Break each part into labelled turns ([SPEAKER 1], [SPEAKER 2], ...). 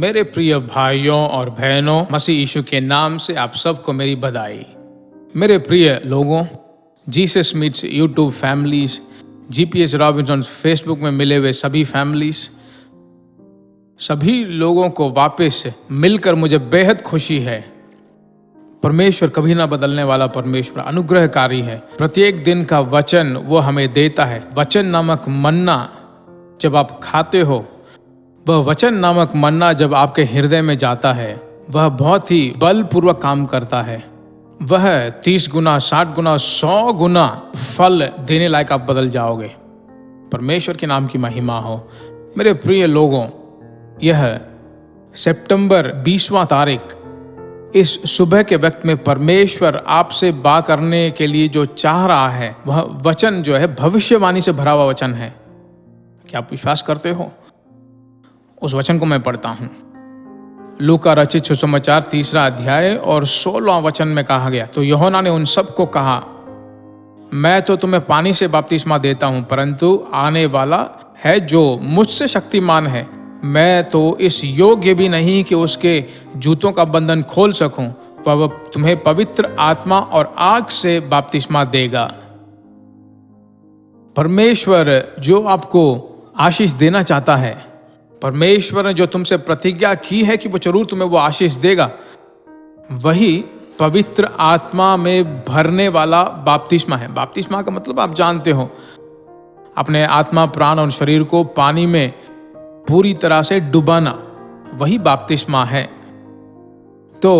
[SPEAKER 1] मेरे प्रिय भाइयों और बहनों, मसीह यीशु के नाम से आप सबको मेरी बधाई। मेरे प्रिय लोगों, Jesus meets YouTube families, GPS Robinson Facebook में मिले हुए सभी फैमिलीज, सभी लोगों को वापस मिलकर मुझे बेहद खुशी है। परमेश्वर कभी ना बदलने वाला परमेश्वर अनुग्रहकारी है। प्रत्येक दिन का वचन वो हमें देता है। वचन नामक मन्ना जब आप खाते हो, वह वचन नामक मन्ना जब आपके हृदय में जाता है, वह बहुत ही बलपूर्वक काम करता है। वह 30 गुना, 60 गुना, 100 गुना फल देने लायक आप बदल जाओगे। परमेश्वर के नाम की महिमा हो। मेरे प्रिय लोगों, यह सितंबर 20वां तारीख, इस सुबह के वक्त में परमेश्वर आपसे बात करने के लिए जो चाह रहा है, वह वचन जो है भविष्यवाणी से भरा हुआ वचन है। क्या आप विश्वास करते हो? उस वचन को मैं पढ़ता हूं। लूका रचित सुसमाचार 3 अध्याय और 16वां वचन में कहा गया, तो यूहन्ना ने उन सबको कहा, मैं तो तुम्हें पानी से बपतिस्मा देता हूं, परंतु आने वाला है जो मुझसे शक्तिमान है, मैं तो इस योग्य भी नहीं कि उसके जूतों का बंधन खोल सकूं। वह तुम्हें पवित्र आत्मा और आग से बपतिस्मा देगा। परमेश्वर जो आपको आशीष देना चाहता है, परमेश्वर ने जो तुमसे प्रतिज्ञा की है कि वो जरूर तुम्हें वो आशीष देगा, वही पवित्र आत्मा में भरने वाला बपतिस्मा है। बपतिस्मा का मतलब आप जानते हो, अपने आत्मा, प्राण और शरीर को पानी में पूरी तरह से डुबाना, वही बपतिस्मा है। तो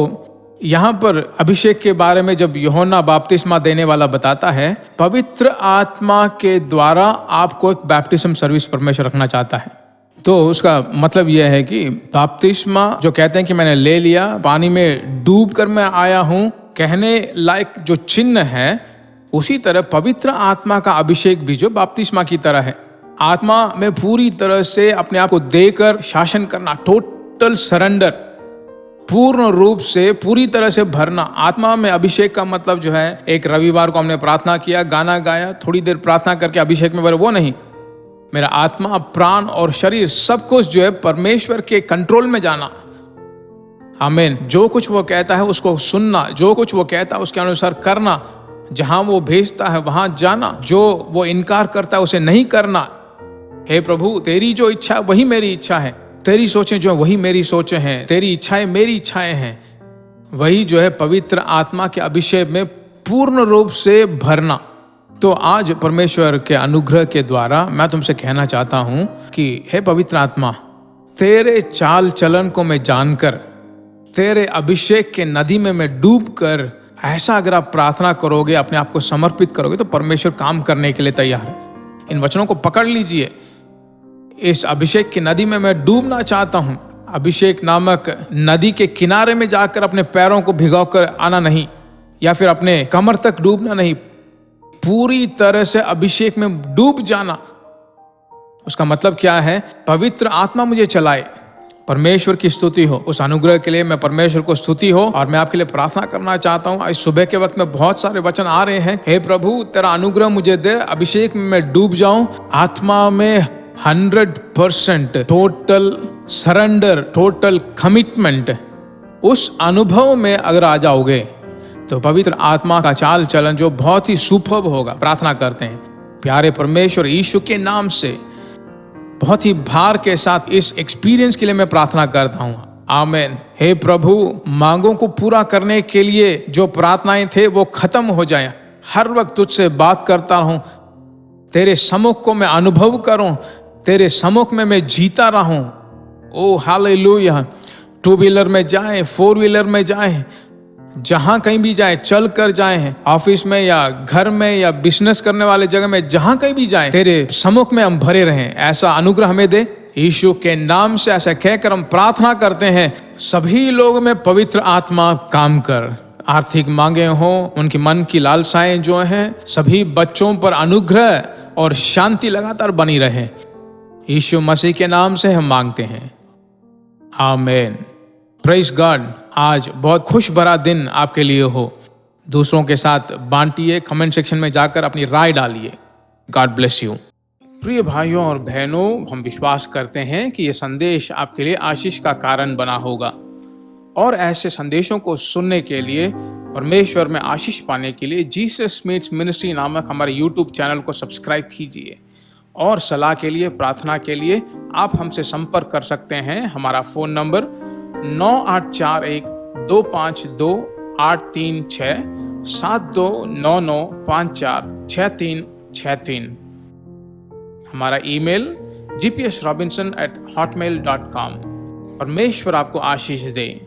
[SPEAKER 1] यहां पर अभिषेक के बारे में जब यूहन्ना बपतिस्मा देने वाला बताता है, पवित्र आत्मा के द्वारा आपको एक बैप्टिज्म सर्विस परमेश्वर रखना चाहता है। तो उसका मतलब यह है कि बपतिस्मा जो कहते हैं कि मैंने ले लिया, पानी में डूब कर मैं आया हूं, कहने लायक जो चिन्ह है, उसी तरह पवित्र आत्मा का अभिषेक भी जो बपतिस्मा की तरह है। आत्मा में पूरी तरह से अपने आप को देकर शासन करना, टोटल सरेंडर, पूर्ण रूप से पूरी तरह से भरना। आत्मा में अभिषेक का मतलब जो है, एक रविवार को हमने प्रार्थना किया, गाना गाया, थोड़ी देर प्रार्थना करके अभिषेक में भरे, वो नहीं। मेरा आत्मा, प्राण और शरीर सब कुछ जो है परमेश्वर के कंट्रोल में जाना। आमीन। जो कुछ वो कहता है उसको सुनना, जो कुछ वो कहता है उसके अनुसार करना, जहां वो भेजता है वहां जाना, जो वो इनकार करता है उसे नहीं करना। हे प्रभु, तेरी जो इच्छा वही मेरी इच्छा है, तेरी सोचें जो वही मेरी सोचें हैं, तेरी इच्छाएं मेरी इच्छाएं हैं। वही जो है पवित्र आत्मा के अभिषेक में पूर्ण रूप से भरना। तो आज परमेश्वर के अनुग्रह के द्वारा मैं तुमसे कहना चाहता हूं कि हे पवित्र आत्मा, तेरे चाल चलन को मैं जानकर, तेरे अभिषेक के नदी में मैं डूब कर, ऐसा अगर आप प्रार्थना करोगे, अपने आप को समर्पित करोगे, तो परमेश्वर काम करने के लिए तैयार है। इन वचनों को पकड़ लीजिए। इस अभिषेक की नदी में मैं डूबना चाहता हूं। अभिषेक नामक नदी के किनारे में जाकर अपने पैरों को भिगोकर आना नहीं, या फिर अपने कमर तक डूबना नहीं, पूरी तरह से अभिषेक में डूब जाना। उसका मतलब क्या है? पवित्र आत्मा मुझे चलाए। परमेश्वर की स्तुति हो। उस अनुग्रह के लिए मैं परमेश्वर को स्तुति हो, और मैं आपके लिए प्रार्थना करना चाहता हूं। आज सुबह के वक्त में बहुत सारे वचन आ रहे हैं। हे प्रभु, तेरा अनुग्रह मुझे दे, अभिषेक में मैं डूब जाऊं, आत्मा में 100% टोटल सरेंडर, टोटल कमिटमेंट, उस अनुभव में अगर आ जाओगे तो पवित्र आत्मा का चाल चलन जो बहुत ही सुपर्ब होगा। प्रार्थना करते हैं प्यारे परमेश्वर यीशु के नाम से, बहुत ही भार के साथ इस एक्सपीरियंस के लिए मैं प्रार्थना करता हूं। आमीन। हे प्रभु, मांगों को पूरा करने के लिए जो प्रार्थनाएं थे वो खत्म हो जाएं। हर वक्त तुझसे बात करता रहूं, तेरे सम्मुख को मैं अनुभव करूं, तेरे सम्मुख में मैं जीता रहूं। ओ हालेलुया। 2 व्हीलर में जाएं, 4 व्हीलर में जाएं, जहां कहीं भी जाएं, चल कर जाएं, ऑफिस में या घर में या बिजनेस करने वाले जगह में, जहां कहीं भी जाएं, तेरे सम्मुख में हम भरे रहें। ऐसा अनुग्रह हमें दे यीशु के नाम से। ऐसा कहकर हम प्रार्थना करते हैं। सभी लोगों में पवित्र आत्मा काम कर। आर्थिक मांगे हो, उनकी मन की लालसाएं जो हैं, सभी बच्चों पर अनुग्रह और शांति लगातार बनी रहे। यीशु मसीह के नाम से हम मांगते हैं, आमीन। Praise God. आज बहुत खुश भरा दिन आपके लिए हो। दूसरों के साथ बांटिए, कमेंट सेक्शन में जाकर अपनी राय डालिए। God bless you. प्रिय भाइयों और बहनों, हम विश्वास करते हैं कि ये संदेश आपके लिए आशीष का कारण बना होगा और ऐसे संदेशों को सुनने के लिए, परमेश्वर में आशीष पाने के लिए जीसस मीट्स मिनिस्ट्री नामक हमारे यूट्यूब चैनल को सब्सक्राइब कीजिए। और सलाह के लिए, प्रार्थना के लिए आप हमसे संपर्क कर सकते हैं। हमारा फ़ोन नंबर 9841-252-836 7299546363। हमारा ईमेल gpsrobinson@hotmail.com। परमेश्वर आपको आशीष दे।